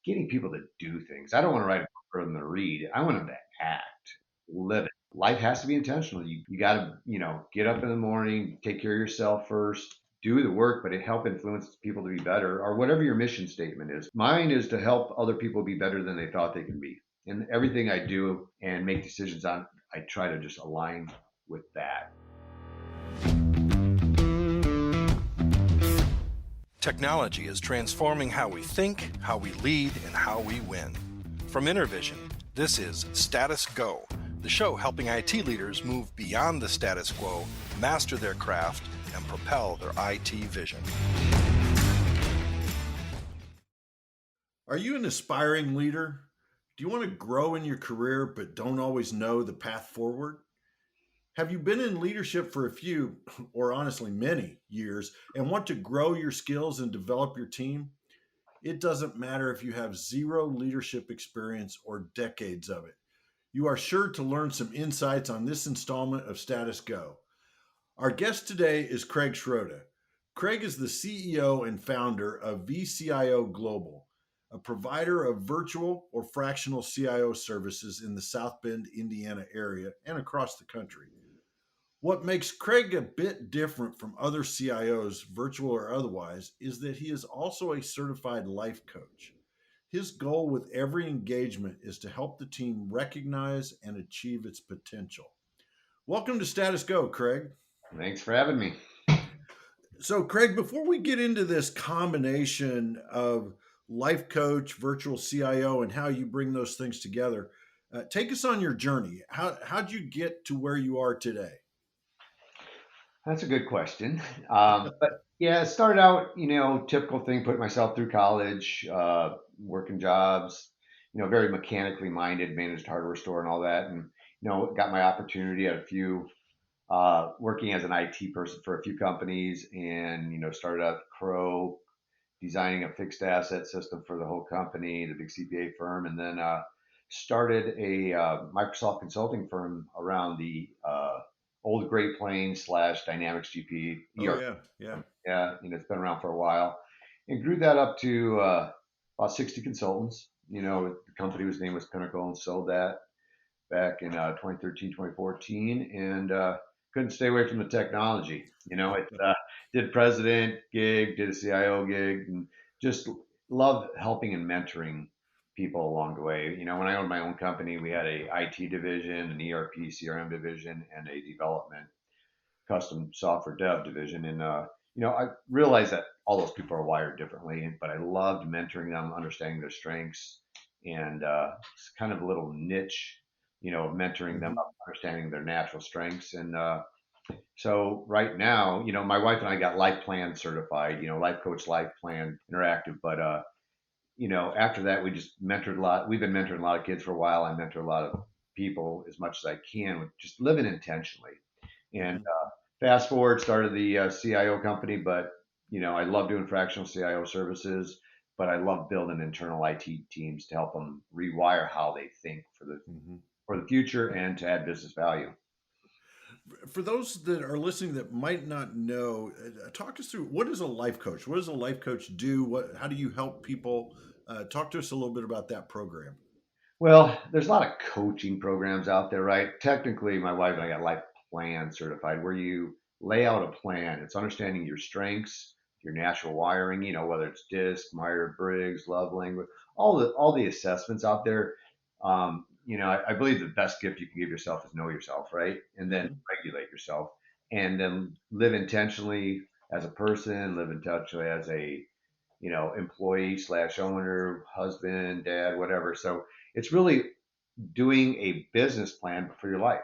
getting people to do things. I don't want to write a book for them to read. I want them to act, live it. Life has to be intentional. You got to, get up in the morning, take care of yourself first, do the work, but it help influence people to be better or whatever your mission statement is. Mine is to help other people be better than they thought they can be. And everything I do and make decisions on, I try to just align with that. Technology is transforming how we think, how we lead, and how we win. From InterVision, this is Status Go, the show helping IT leaders move beyond the status quo, master their craft, and propel their IT vision. Are you an aspiring leader? Do you want to grow in your career but don't always know the path forward? Have you been in leadership for a few, or honestly many, years and want to grow your skills and develop your team? It doesn't matter if you have zero leadership experience or decades of it. You are sure to learn some insights on this installment of Status Go. Our guest today is Craig Sroda. Craig is the CEO and founder of VCIO Global, a provider of virtual or fractional CIO services in the South Bend, Indiana area and across the country. What makes Craig a bit different from other CIOs, virtual or otherwise, is that he is also a certified life coach. His goal with every engagement is to help the team recognize and achieve its potential. Welcome to Status Go, Craig. Thanks for having me. So, Craig, before we get into this combination of life coach, virtual CIO, and how you bring those things together, take us on your journey. How'd you get to where you are today? That's a good question. But yeah, it started out, typical thing, putting myself through college, working jobs, very mechanically minded, managed hardware store and all that. And, got my opportunity at a few, working as an IT person for a few companies and, started out at Crow, designing a fixed asset system for the whole company, the big CPA firm, and then started a Microsoft consulting firm around the old Great Plains slash Dynamics GP Oh, ERP. yeah. Yeah, it's been around for a while, and grew that up to about 60 consultants. The company whose name was Pinnacle, and sold that back in 2013, 2014, and couldn't stay away from the technology. It did president gig, did a CIO gig, and just loved helping and mentoring people along the way. When I owned my own company, we had a IT division, an ERP, CRM division, and a development custom software dev division. And I realized that all those people are wired differently, but I loved mentoring them, understanding their strengths, and it's kind of a little niche, mentoring them Mm-hmm. up, understanding their natural strengths. And so right now, my wife and I got Life Plan certified, Life Coach Life Plan Interactive. But after that, we just mentored a lot. We've been mentoring a lot of kids for a while. I mentor a lot of people as much as I can with just living intentionally. And Mm-hmm. fast forward, started the CIO company, but I love doing fractional CIO services, but I love building internal IT teams to help them rewire how they think Mm-hmm. for the future and to add business value. For those that are listening that might not know, talk us through what is a life coach? What does a life coach do? How do you help people? Talk to us a little bit about that program. Well, there's a lot of coaching programs out there, right? Technically, my wife and I got Life Plan certified, where you lay out a plan. It's understanding your strengths, your natural wiring, whether it's DISC, Myers-Briggs, love language, all the assessments out there. I believe the best gift you can give yourself is know yourself, right? And then Mm-hmm. regulate yourself, and then live intentionally as a person, live intentionally as a employee slash owner, husband, dad, whatever. So it's really doing a business plan for your life.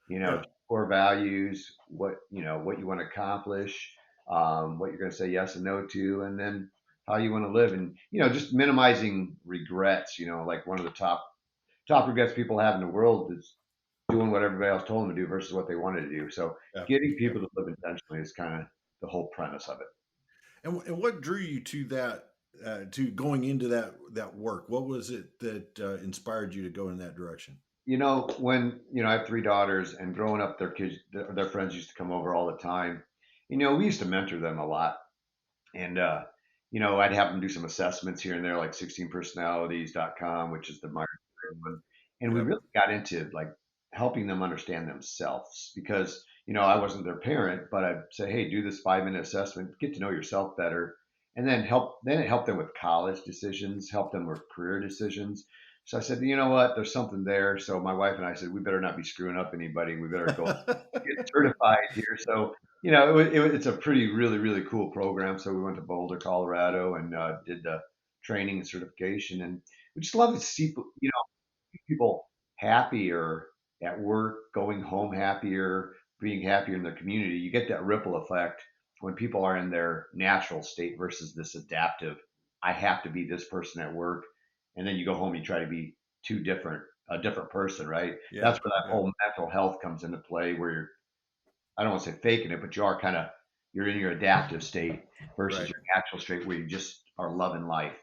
Yeah. Core values, what you want to accomplish, what you're going to say yes and no to, and then how you want to live, and just minimizing regrets. Like one of the top regrets people have in the world is doing what everybody else told them to do versus what they wanted to do. So Yeah. getting Yeah. people to live intentionally is kind of the whole premise of it. And what drew you to that? To going into that work, what was it that inspired you to go in that direction? When I have three daughters, and growing up, their kids, their friends used to come over all the time. We used to mentor them a lot, and I'd have them do some assessments here and there, like 16personalities.com, which is the Myers-Briggs one. And we Yep. really got into like helping them understand themselves because, I wasn't their parent, but I'd say, hey, do this 5-minute assessment, get to know yourself better, and then it helped them with college decisions, help them with career decisions. So I said, you know what, there's something there. So my wife and I said, we better not be screwing up anybody. We better go get certified here. So it's a pretty, really, really cool program. So we went to Boulder, Colorado, and did the training and certification, and we just love to see, people happier at work, going home happier, being happier in their community. You get that ripple effect when people are in their natural state versus this adaptive. I have to be this person at work, and then you go home, you try to be a different person, right? Yeah. That's where that Yeah. whole mental health comes into play, where I don't want to say faking it, but you're in your adaptive state versus Right. your natural state where you just are loving life.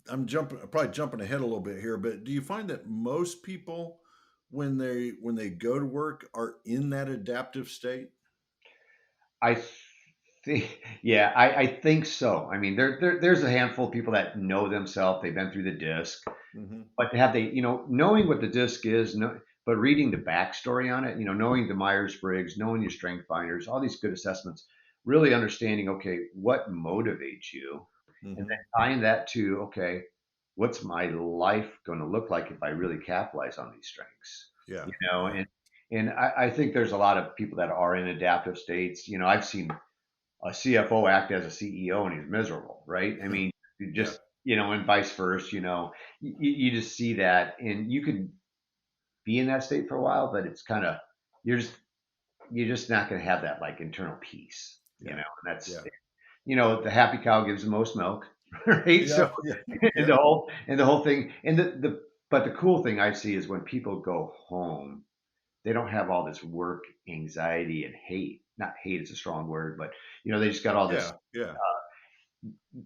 Probably jumping ahead a little bit here, but do you find that most people, when they go to work, are in that adaptive state? I think, yeah, I think so. I mean, there's a handful of people that know themselves. They've been through the disc, Hmm. but to have knowing what the disc is, but reading the backstory on it, knowing the Myers-Briggs, knowing your strength finders, all these good assessments, really understanding, okay, what motivates you, and Hmm. then tying that to, okay, what's my life going to look like if I really capitalize on these strengths, Yeah. you know, Yeah. and I think there's a lot of people that are in adaptive states. I've seen a CFO act as a CEO and he's miserable, right? I mean, you Yeah. just, and vice versa, you just see that, and you could be in that state for a while, but it's kind of, you're just, you're just not going to have that like internal peace, Yeah. and that's, Yeah. the happy cow gives the most milk, right? So, Yeah. Yeah. and Yeah. the whole thing, and but the cool thing I see is when people go home, they don't have all this work anxiety and hate. Not hate is a strong word, but they just got all this, Yeah. Yeah.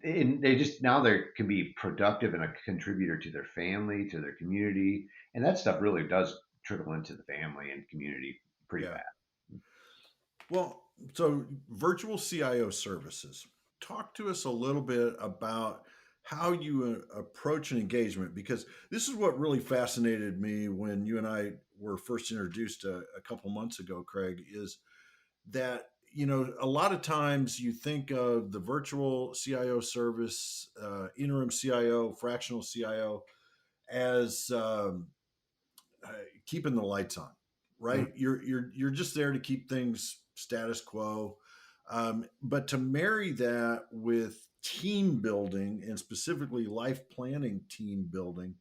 and they just now they can be productive and a contributor to their family, to their community, and that stuff really does trickle into the family and community pretty Yeah. fast. Well, so virtual CIO services. Talk to us a little bit about how you approach an engagement, because this is what really fascinated me when you and I were first introduced a couple months ago, Craig, is that a lot of times you think of the virtual CIO service, interim CIO, fractional CIO, as uh, keeping the lights on, Mhm. right? You're just there to keep things status quo, but to marry that with team building, and specifically life planning team building,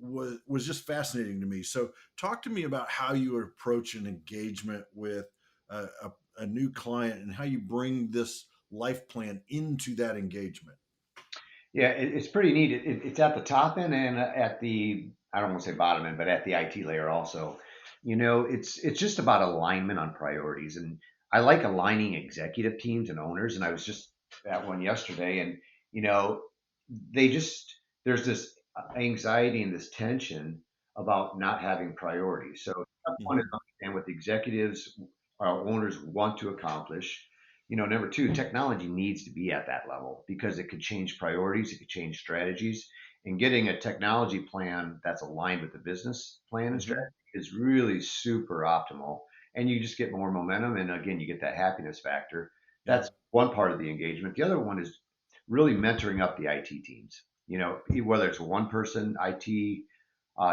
was just fascinating to me. So, talk to me about how you approach an engagement with a new client, and how you bring this life plan into that engagement. Yeah, it's pretty neat. It's at the top end and at the, I don't want to say bottom end, but at the IT layer also. It's just about alignment on priorities, and I like aligning executive teams and owners. And I was just at one yesterday, and you know, they just there's this anxiety and this tension about not having priorities. So step one is Hmm. understand what the executives or owners want to accomplish. Number two, technology needs to be at that level because it could change priorities, it could change strategies, and getting a technology plan that's aligned with the business plan and Hmm. strategy is really super optimal. And you just get more momentum, and again, you get that happiness factor. Yeah. That's one part of the engagement. The other one is really mentoring up the IT teams. Whether it's a one person IT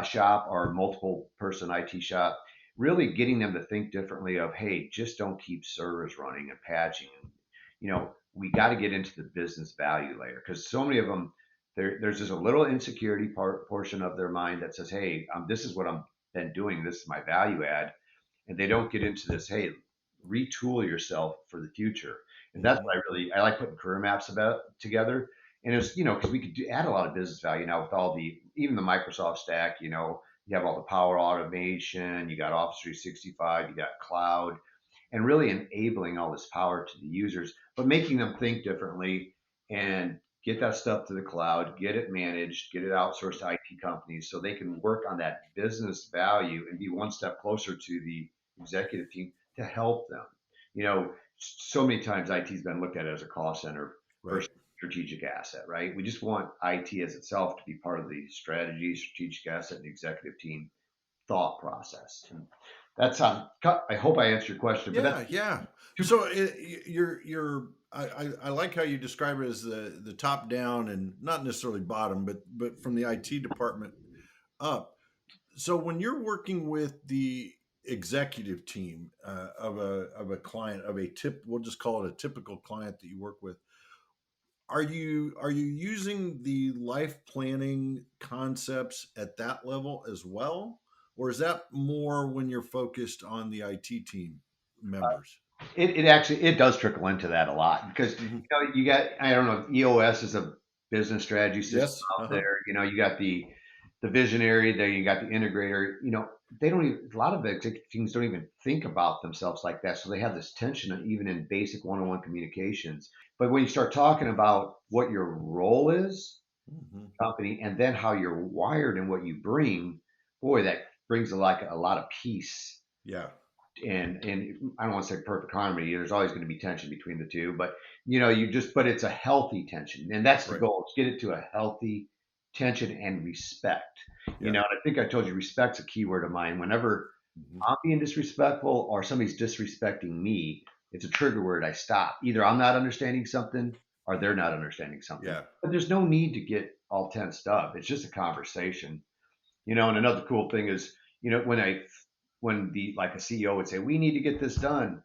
shop or multiple person IT shop, really getting them to think differently of, hey, just don't keep servers running and patching. We got to get into the business value layer because so many of them, there's just a little insecurity portion of their mind that says, hey, this is what I'm been doing. This is my value add, and they don't get into this, hey, retool yourself for the future. And that's Hmm. what I like putting career maps about together. And it's, because we could add a lot of business value now with all even the Microsoft stack. You have all the power automation, you got Office 365, you got cloud, and really enabling all this power to the users, but making them think differently and get that stuff to the cloud, get it managed, get it outsourced to IT companies so they can work on that business value and be one step closer to the executive team to help them. So many times IT has been looked at as a cost center, Right. versus strategic asset, right? We just want IT as itself to be part of the strategy, strategic asset, and executive team thought process. And that's I hope I answered your question, but that's Yeah, yeah. two. So you're I like how you describe it as the top down and not necessarily bottom, but from the IT department up. So when you're working with the executive team of a client of a tip, we'll just call it a typical client that you work with. Are you using the life planning concepts at that level as well, or is that more when you're focused on the IT team members? It actually it does trickle into that a lot because Hmm. you got I don't know EOS is a business strategy system Yes. out Uh huh. there. You got the visionary, there you got the integrator. They don't even a lot of executive teams don't even think about themselves like that, so they have this tension even in basic one-on-one communications. But when you start talking about what your role is, Hmm. company, and then how you're wired and what you bring, boy, that brings a lot of peace Yeah. and I don't want to say perfect harmony. There's always going to be tension between the two, but but it's a healthy tension, and that's the Right. goal. Is get it to a healthy tension and respect. Yeah. And I think I told you respect's a key word of mine. Whenever Hmm. I'm being disrespectful or somebody's disrespecting me, it's a trigger word. I stop. Either I'm not understanding something or they're not understanding something. Yeah. But there's no need to get all tensed up. It's just a conversation. And another cool thing is, when the like a CEO would say, we need to get this done,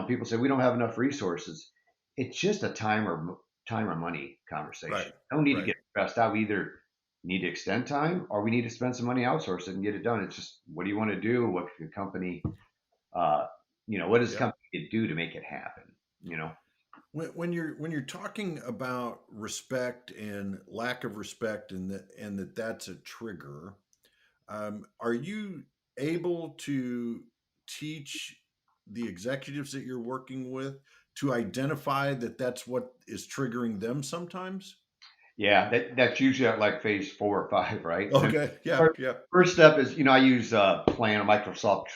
people say we don't have enough resources. It's just a time or money conversation. Right. No need to Right. get stressed out. We either need to extend time or we need to spend some money, outsource it and get it done. It's just what do you want to do? What can the company uh what does the Yep. company do to make it happen? You know? When you're talking about respect and lack of respect, and that's a trigger, are you able to teach the executives that you're working with to identify that that's what is triggering them sometimes? Yeah, that's usually at like phase 4 or 5, right? And then Okay. Yeah. first, Yeah. first step is, I use Plan, Microsoft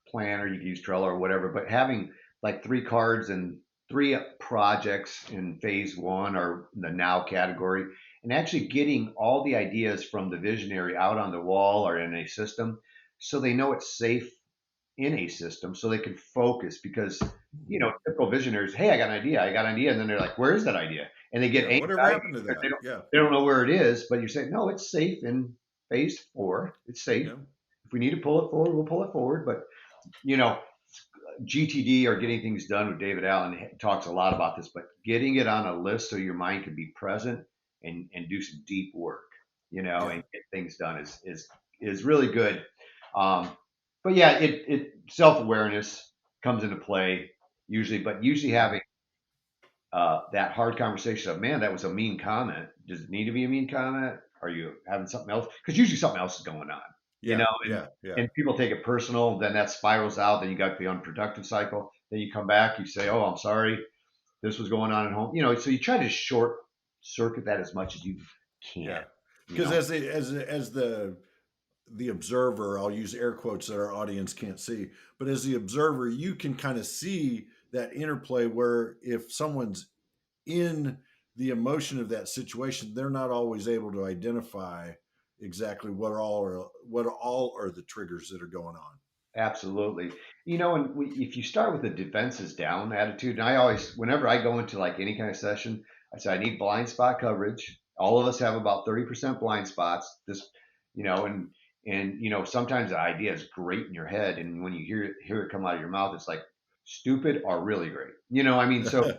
Planner. You can use Trello or whatever, but having like 3 cards and 3 projects in phase 1 or the now category, and actually getting all the ideas from the visionary out on the wall or in a system, so they know it's safe in a system, so they can focus because Mhm. typical visionaries, hey, I got an idea, and then they're like, where is that idea? And they get Yeah. Whatever anxiety happened to because that? Yeah. they don't know where it is. But you're saying, no, it's safe in phase 4. It's safe. Yeah. If we need to pull it forward, we'll pull it forward. But you know, GTD or getting things done with David Allen talks a lot about this, but getting it on a list so your mind can be present and do some deep work, Yeah. and get things done is really good. Um, but yeah, it self awareness comes into play usually, but usually Mhm. having that hard conversation of, man, that was a mean comment. Does it need to be a mean comment? Are you having something else? Because usually something else is going on, Yeah. and Yeah. Yeah. and people take it personal. Then that spirals out. Then you got the unproductive cycle. Then you come back. You say, "Oh, I'm sorry. This was going on at home." So you try to short circuit that as much as you can. Yeah. You Because know, as the observer, I'll use air quotes that our audience can't see, but as the observer, you can kind of see that interplay where if someone's in the emotion of that situation, they're not always able to identify exactly what all are the triggers that are going on. Absolutely. And if you start with a defenses down attitude, and I always, whenever I go into like any kind of session, I say I need blind spot coverage. All of us have about 30% blind spots. Sometimes the idea is great in your head, and when you hear it come out of your mouth, it's like stupid or really great. I mean, so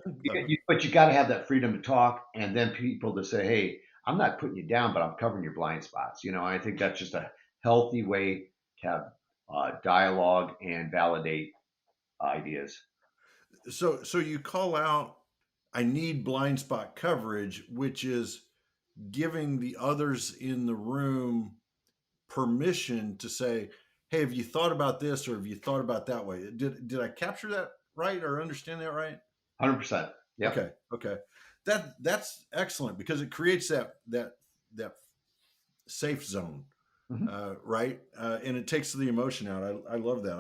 but you got to have that freedom to talk, and then people to say, hey, I'm not putting you down, but I'm covering your blind spots. I think that's just a healthy way to have dialogue and validate ideas. So you call out, I need blind spot coverage, which is giving the others in the room permission to say, "Hey, have you thought about this, or have you thought about that way?" Did I capture that right or understand that right? 100%. Yep. Okay, okay, that's excellent because it creates that safe zone, Hmm. right? And it takes the emotion out. I love that.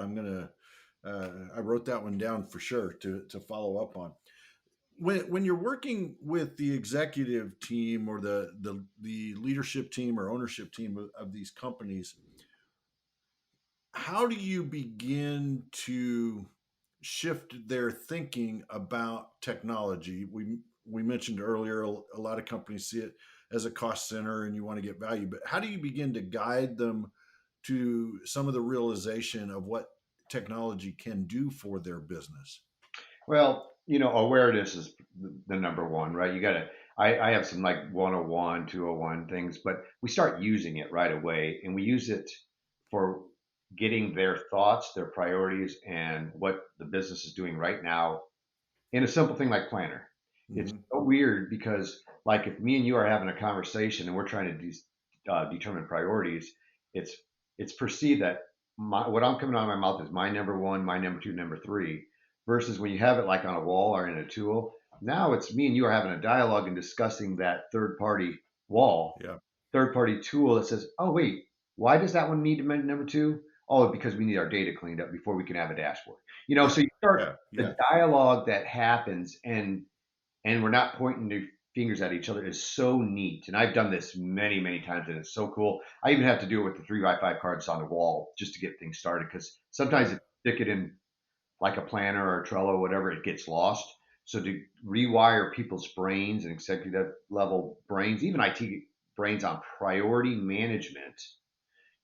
I wrote that one down for sure to follow up on. when you're working with the executive team or the leadership team or ownership team of these companies, how do you begin to shift their thinking about technology? We mentioned earlier a lot of companies see it as a cost center and you want to get value, but how do you begin to guide them to some of the realization of what technology can do for their business? Well, awareness is the number one, right? I have some like 101, 201 things, but we start using it right away and we use it for getting their thoughts, their priorities, and what the business is doing right now in a simple thing like planner. It's Hmm. so weird because, like, if me and you are having a conversation and we're trying to determine priorities, it's it's perceived that what I'm coming out of my mouth is my number one, my number two, number three, versus when you have it like on a wall or in a tool. Now it's me and you are having a dialogue and discussing that third party wall, Yeah. third party tool that says, oh wait, why does that one need to be number two? Oh, because we need our data cleaned up before we can have a dashboard. So Yeah. you start Yeah. the Yeah. dialogue that happens, and we're not pointing the fingers at each other, is so neat. And I've done this many, many times, and it's so cool. I even have to do it with the 3x5 cards on the wall just to get things started, because sometimes Yeah. if you stick it in like a planner or a Trello or whatever, it gets lost. So to rewire people's brains and executive level brains, even IT brains, on priority management,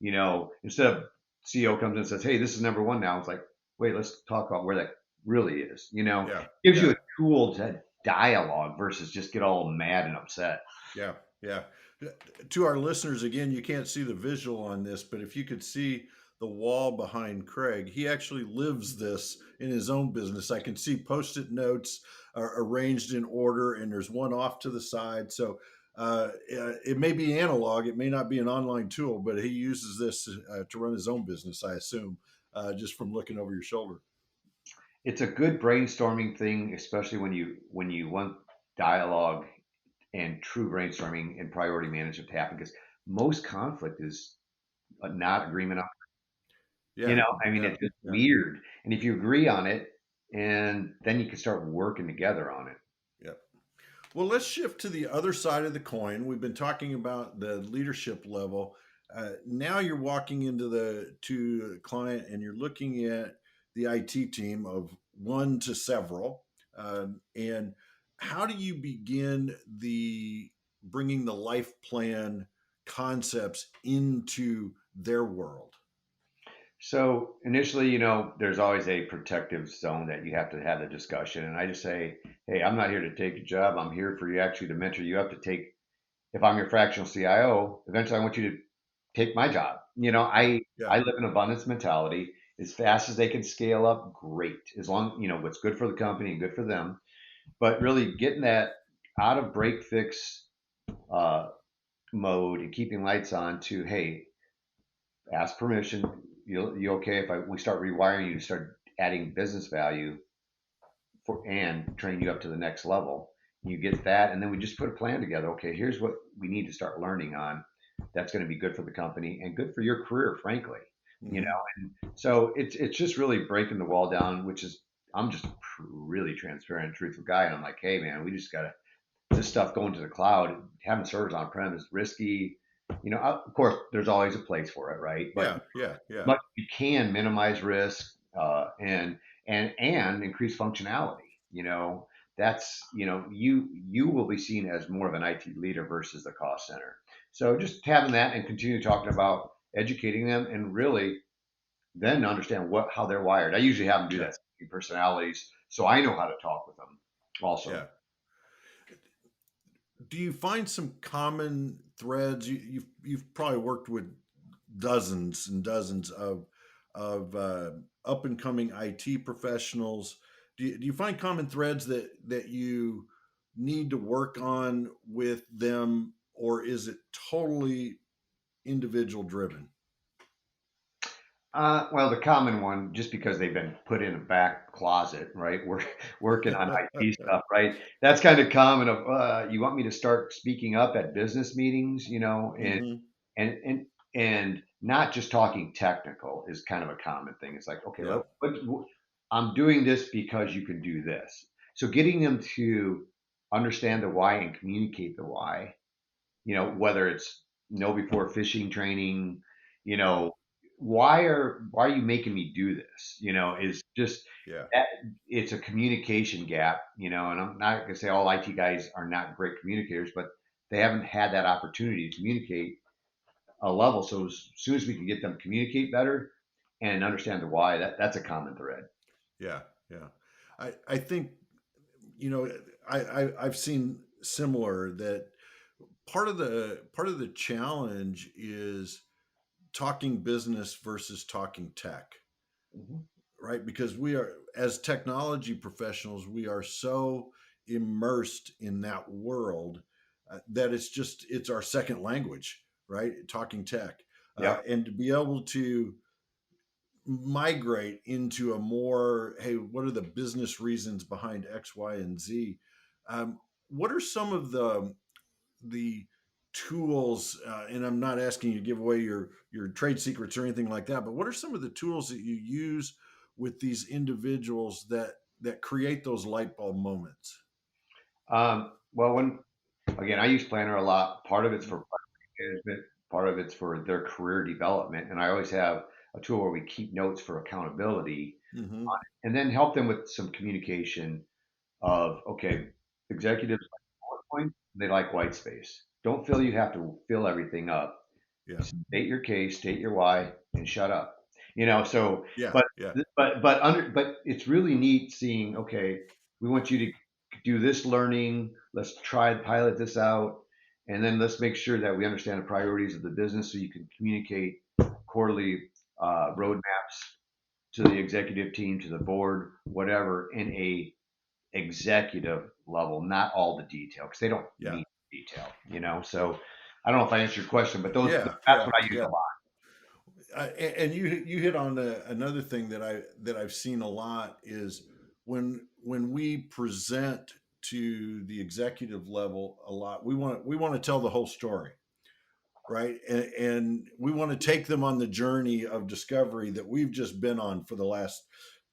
instead of CEO comes in and says, hey, this is number one now, it's like, wait, let's talk about where that really is. Yeah. Gives you Yeah. a tool to dialogue versus just get all mad and upset. Yeah, yeah. To our listeners, again, you can't see the visual on this, but if you could see the wall behind Craig, he actually lives this in his own business. I can see post-it notes are arranged in order, and there's one off to the side. So it may be analog, it may not be an online tool, but he uses this to run his own business, I assume, just from looking over your shoulder. It's a good brainstorming thing, especially when you want dialogue and true brainstorming and priority management to happen, because most conflict is not agreement on. Yeah, I mean, yeah, it's just yeah. weird. And if you agree on it, and then you can start working together on it. Yeah. Well, let's shift to the other side of the coin. We've been talking about the leadership level. Now you're walking into the to a client and you're looking at the IT team of one to several. And how do you begin the bringing the life plan concepts into their world? So initially, there's always a protective zone that you have to have the discussion. And I just say, hey, I'm not here to take your job. I'm here for you actually to mentor you up to take. If I'm your fractional CIO, eventually I want you to take my job. Yeah, I yeah, live in abundance mentality. As fast as they can scale up, great. As long, what's good for the company and good for them. But really getting that out of break fix uh, mode and keeping lights on to, hey, ask permission. You okay if we start rewiring you to start adding business value and train you up to the next level? You get that, and then we just put a plan together. Okay, here's what we need to start learning on. That's going to be good for the company and good for your career, frankly. You hmm know, and so it's just really breaking the wall down, which is, I'm just a really transparent, truthful guy, and I'm like, hey man, we just gotta, this stuff going to the cloud, having servers on prem is risky. Of course, there's always a place for it, right? But yeah, yeah, yeah, much you can minimize risk, and increase functionality. That's you will be seen as more of an IT leader versus the cost center. So just having that and continue talking about educating them, and really then understand how they're wired. I usually have them do yeah, that, personalities, so I know how to talk with them also. yeah. Do you find some common threads? You've probably worked with dozens and dozens of up and coming IT professionals. Do you find common threads that you need to work on with them, or is it totally individual driven? Well, the common one, just because they've been put in a back closet, right? We're working on IT stuff, right? That's kind of common. Of you want me to start speaking up at business meetings, Hmm. and and and not just talking technical is kind of a common thing. It's like, okay, Yeah, I'm doing this because you can do this. So getting them to understand the why and communicate the why, whether it's know before fishing training, you know, why are you making me do this? Is just Yeah. that it's a communication gap, and I'm not gonna say all IT guys are not great communicators, but they haven't had that opportunity to communicate a level. So as soon as we can get them to communicate better and understand the why, that's a common thread. Yeah. Yeah. I think, you know, I've seen similar that part of the challenge is talking business versus talking tech, Mhm. right? Because we are, as technology professionals, we are so immersed in that world that it's our second language, right? Talking tech. Yep. And to be able to migrate into a more, hey, what are the business reasons behind X, Y, and Z? What are some of the tools, and I'm not asking you to give away your trade secrets or anything like that, but what are some of the tools that you use with these individuals that create those light bulb moments? Well, again, I use Planner a lot. Part of it's for project management, part of it's for their career development, and I always have a tool where we keep notes for accountability, Mm-hmm. and then help them with some communication of, okay, executives like PowerPoint, they like white space. Don't feel you have to fill everything up. Yeah. State your case, state your why, and shut up. So Yeah. but Yeah. but it's really neat seeing, okay, we want you to do this learning, let's try pilot this out, and then let's make sure that we understand the priorities of the business so you can communicate quarterly Yeah. roadmaps to the executive team, to the board, whatever, in a executive level, not all the detail, because they don't Yeah. need detail. So I don't know if I answered your question, but Yeah. that's Yeah. what I use Yeah. a lot. And you hit on another thing that I've seen a lot is when we present to the executive level a lot, we want to tell the whole story, right? And we want to take them on the journey of discovery that we've just been on for the last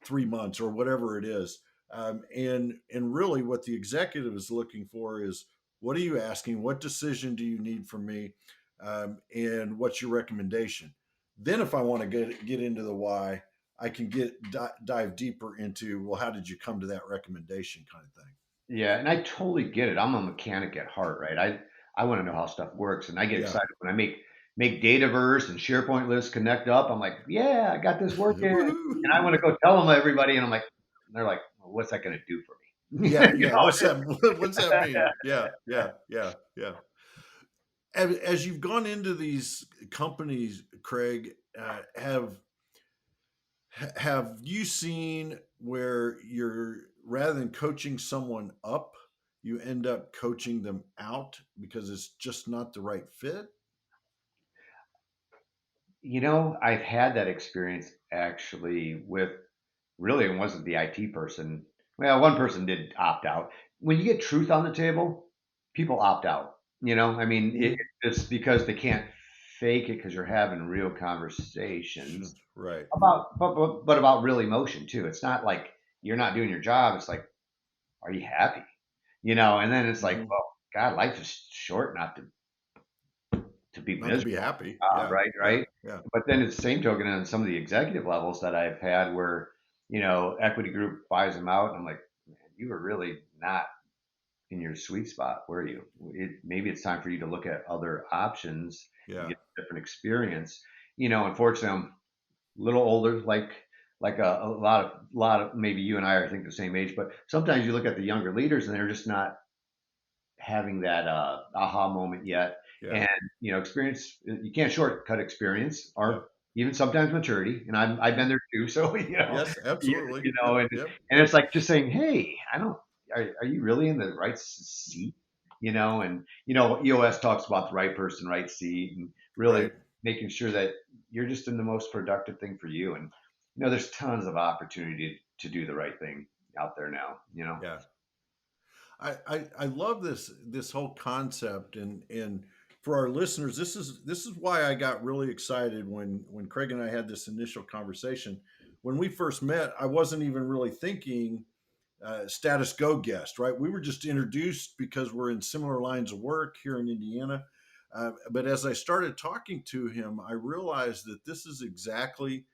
3 months or whatever it is. And really, what the executive is looking for is, what are you asking? What decision do you need from me? And what's your recommendation? Then, if I want to get into the why, I can dive deeper into, well, how did you come to that recommendation, kind of thing. Yeah, and I totally get it. I'm a mechanic at heart, right? I want to know how stuff works, and I get Yeah. excited when I make Dataverse and SharePoint lists connect up. I'm like, yeah, I got this working, and I want to Woohoo! go tell them everybody, and I'm like, they're like, well, what's that going to do for me? Yeah, yeah. What's that? What's that mean? Yeah, yeah, yeah, yeah. As you've gone into these companies, Craig, have you seen where you're, rather than coaching someone up, you end up coaching them out because it's just not the right fit? I've had that experience actually with really it wasn't the IT person. Well, one person did opt out. When you get truth on the table, people opt out. I mean, Mhm. it's because they can't fake it because you're having real conversations Right. but about real emotion too. It's not like you're not doing your job. It's like, are you happy? And then it's like, Hmm. well, God, life is short not to be Not to be miserable. happy. Yeah, Right, yeah, right. yeah. But then it's the same token on some of the executive levels that I've had where, equity group buys them out. And I'm like, man, you were really not in your sweet spot, were you? Maybe it's time for you to look at other options and Yeah. get a different experience. Unfortunately, I'm a little older, like a lot of maybe you and I are, I think, the same age, but sometimes you look at the younger leaders and they're just not having that aha moment yet. Yeah. And experience, you can't shortcut experience Yeah. or even sometimes maturity. And I've been Mhm. there too. So Yes, you, absolutely. you know, Yep. and Yep. and it's like just saying, hey, I don't. Are you really in the right seat? And EOS talks about the right person, right seat, and really Right. making sure that you're just in the most productive thing for you. And there's tons of opportunity to do the right thing out there now. Yeah. I love this whole concept, and for our listeners, this is why I got really excited when Craig and I had this initial conversation. When we first met, I wasn't even really thinking Status Go guest, right? We were just introduced because we're in similar lines of work here in Indiana. But as I started talking to him, I realized that this is exactly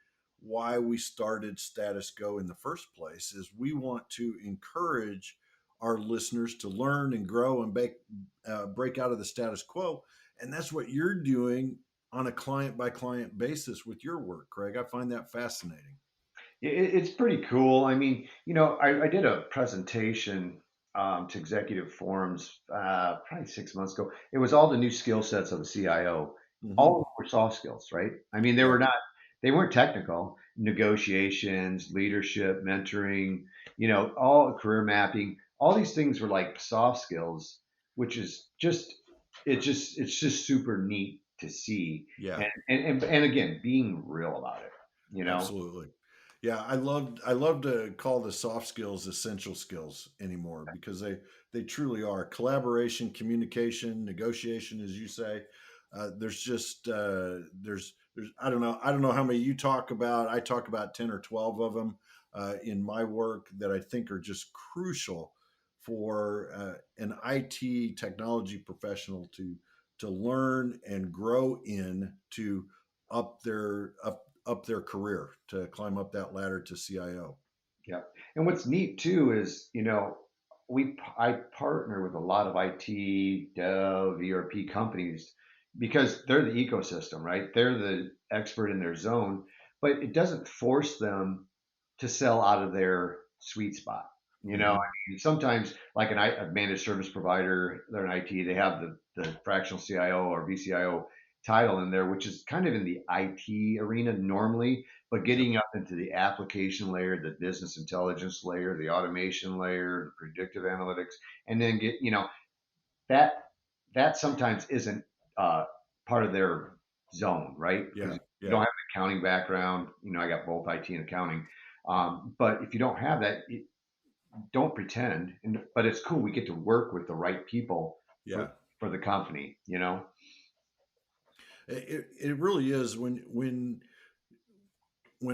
why we started Status Go in the first place. Is we want to encourage our listeners to learn and grow and break out of the status quo, and that's what you're doing on a client by client basis with your work, Craig. I find that fascinating. It's pretty cool. I mean, I did a presentation to executive forums probably 6 months ago. It was all the new skill sets of the CIO. All Hmm. of them were soft skills, right? I mean, Yeah, they weren't technical. Negotiations, leadership, mentoring, all career mapping, all these things were like soft skills, which is it's just super neat to see. yeah. And again, being real about it, you know? Absolutely. Yeah, I love to call the soft skills essential skills anymore because they truly are. Collaboration, communication, negotiation, as you say. There's just there's I don't know how many you talk about. I talk about 10 or 12 of them in my work that I think are just crucial for an IT technology professional to learn and grow in to up their up their career, to climb up that ladder to CIO. Yeah. And what's neat too is, I partner with a lot of IT, dev, ERP companies because they're the ecosystem, right? They're the expert in their zone, but it doesn't force them to sell out of their sweet spot. I Hmm. mean, sometimes like a managed service provider, they're an IT, they have the fractional CIO or VCIO title in there, which is kind of in the IT arena normally, but Yep. getting up into the application layer, the business intelligence layer, the automation layer, the predictive analytics, and then that that sometimes isn't uh, part of their zone, right? Because Yeah. you Yeah. don't have an accounting background. I got both IT and accounting. But if you don't have that, don't pretend. But it's cool. We get to work with the right people Yeah. for the company. It really is. When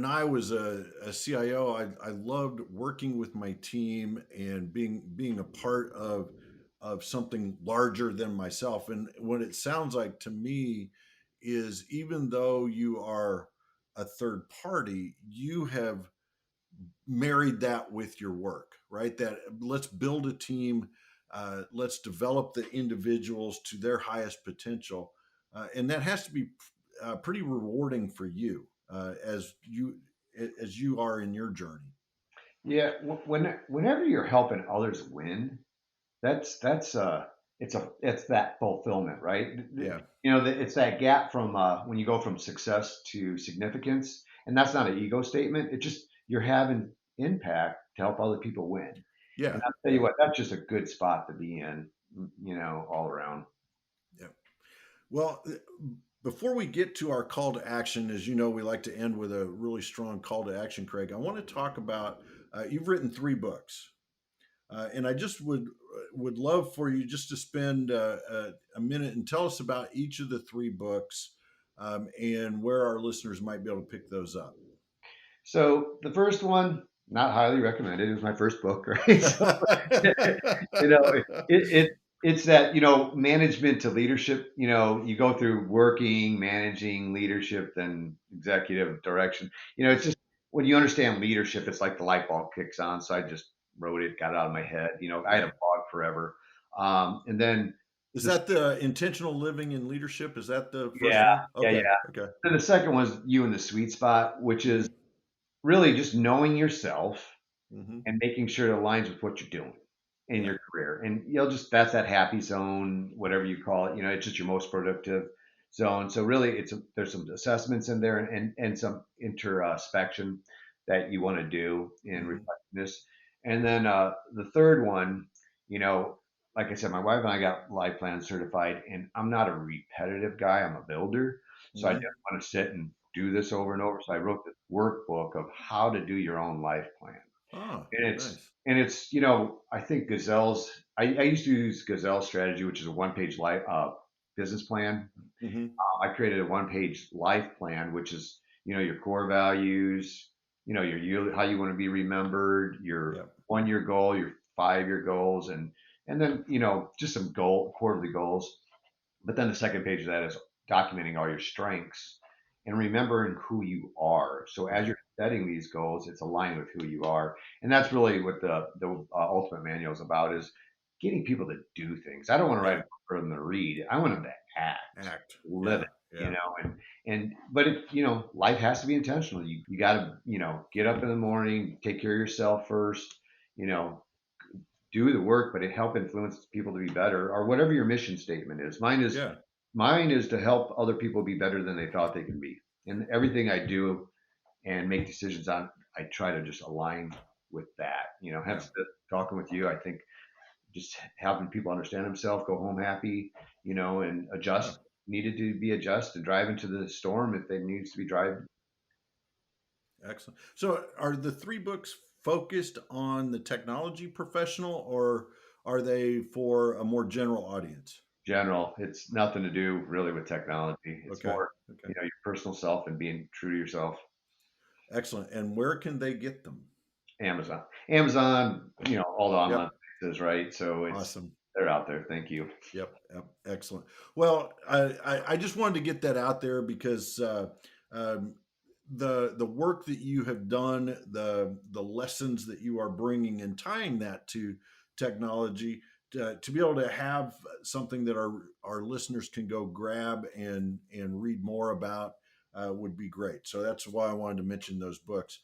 I was a CIO, I loved working with my team and being a part of something larger than myself. And what it sounds like to me is, even though you are a third party, you have married that with your work, right? That let's build a team, let's develop the individuals to their highest potential, and that has to be pretty rewarding for you as you are in your journey. Yeah. Whenever you're helping others win, that's it's that fulfillment, right? Yeah, It's that gap from when you go from success to significance, and that's not an ego statement. It's just you're having impact to help other people win, yeah, and I'll tell you yeah, what, that's just a good spot to be in, all around. yeah. Well, before we get to our call to action, as you know, we like to end with a really strong call to action, Craig. I want to talk about you've written 3 books. And I just would love for you just to spend a minute and tell us about each of the 3 books, and where our listeners might be able to pick those up. So the first one, not highly recommended. It was my first book, right? So you know, it's that management to leadership. You go through working, managing, leadership, then executive direction. It's just when you understand leadership, it's like the light bulb kicks on. So I just wrote it, got it out of my head. I had a Yeah. blog forever, and then Is this, that the intentional living in leadership? Is that the first yeah, one? yeah, Okay. yeah. Okay. Then the second was you in the sweet spot, which is Hmm. really just knowing yourself Hmm. and making sure it aligns with what you're doing in Yeah. your career. And you'll just that's that happy zone, whatever you call it. It's just your most productive zone. So really, there's some assessments in there and some introspection that you want to do in Hmm. reflectiveness. And then the third one, you know, like I said, my wife and I got life plan certified, and I'm not a repetitive guy. I'm a builder, so I Hmm. didn't want to sit and do this over and over. So I wrote this workbook of how to do your own life plan. Ah, And nice. I think I used to use Gazelle strategy, which is a one-page life business plan. Hmm. I created a one-page life plan, which is, your core values, how you want to be remembered, your Yep. 1 year goal, your 5 year goals, and then just some quarterly goals. But then the second page of that is documenting all your strengths and remembering who you are. So as Right. you're setting these goals, it's aligned with who you are, and that's really what the ultimate manual is about: is getting people to do things. I don't want to write a Yeah. book for them to read. I want them to act, Act. live Yeah. it. Yeah. And but life has to be intentional. You got to get up in the morning, take care of yourself first. You know, do the work, but it help influence people to be better, or whatever your mission statement is. Yeah. Mine is to help other people be better than they thought they can be. And everything I do and make decisions on, I try to just align with that. Yeah. Hence talking with you, I think just helping people understand themselves, go home happy, and Yeah. adjust needed to be adjust and drive into the storm if they needs to be driven. Excellent. So, are the three books focused on the technology professional, or are they for a more general audience? General, it's nothing to do really with technology. It's Okay. more, Okay. your personal self and being true to yourself. Excellent. And where can they get them? Amazon, all the online Yep. places, right? So Awesome. they're out there. Thank you. Yep. Yep. Excellent. Well, I just wanted to get that out there because um, the work that you have done, the lessons that you are bringing and tying that to technology, to be able to have something that our listeners can go grab and read more about would be great. So that's why I wanted to mention those books.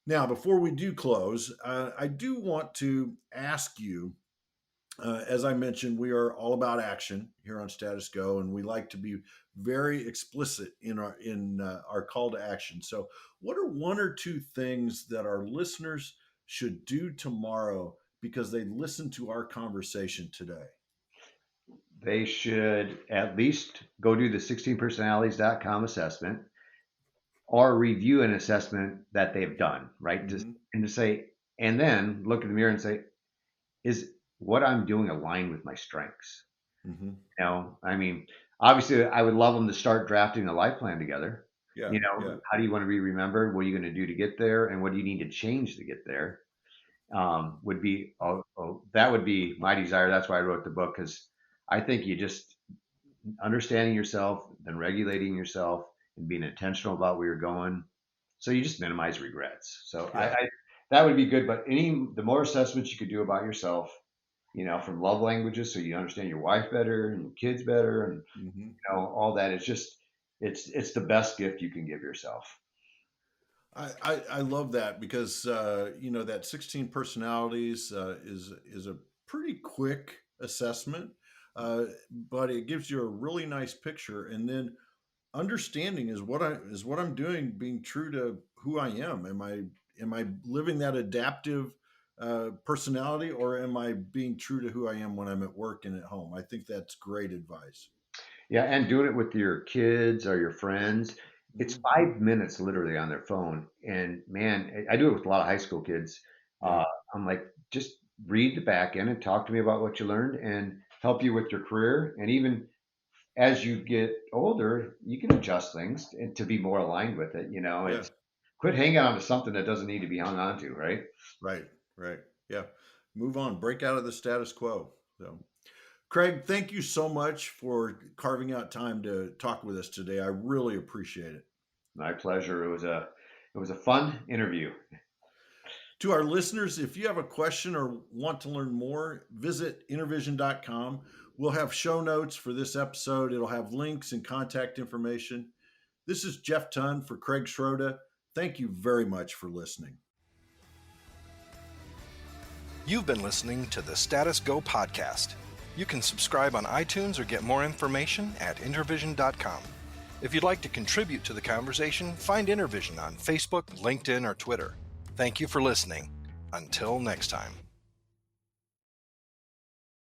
Now, before we do close, I do want to ask you. As I mentioned, we are all about action here on Status Go, and we like to be very explicit in our call to action. So, what are one or two things that our listeners should do tomorrow because they listened to our conversation today? They should at least go do the 16personalities.com assessment or review an assessment that they've done, right? Just Mm-hmm. and to say, and then look in the mirror and say, is what I'm doing aligned with my strengths? Mm-hmm. I mean, obviously, I would love them to start drafting a life plan together. Yeah, yeah, How do you want to be remembered? What are you going to do to get there? And what do you need to change to get there? Would be that would be my desire. That's why I wrote the book, because I think you just understanding yourself, then regulating yourself, and being intentional about where you're going. So you just minimize regrets. So yeah. that would be good. But the more assessments you could do about yourself, from love languages, so you understand your wife better and your kids better, and Mm-hmm. all that. It's just it's the best gift you can give yourself. I love that because that 16 personalities is a pretty quick assessment, but it gives you a really nice picture. And then understanding is what I'm doing, being true to who I am. Am I living that adaptive personality, or am I being true to who I am when I'm at work and at home? I think that's great advice. Yeah, and doing it with your kids or your friends. It's Hmm. 5 minutes literally on their phone. And man, I do it with a lot of high school kids. Yeah, I'm like, just read the back end and talk to me about what you learned and help you with your career. And even as you get older, you can adjust things and to be more aligned with it. yeah, It's quit hanging on to something that doesn't need to be hung on to, right? right, right. Yeah, move on, break out of the status quo. So. Craig, thank you so much for carving out time to talk with us today. I really appreciate it. My pleasure. It was a fun interview. To our listeners, if you have a question or want to learn more, visit intervision.com. We'll have show notes for this episode. It'll have links and contact information. This is Jeff Tunn for Craig Sroda. Thank you very much for listening. You've been listening to the Status Go podcast. You can subscribe on iTunes or get more information at intervision.com. If you'd like to contribute to the conversation, find Intervision on Facebook, LinkedIn, or Twitter. Thank you for listening. Until next time.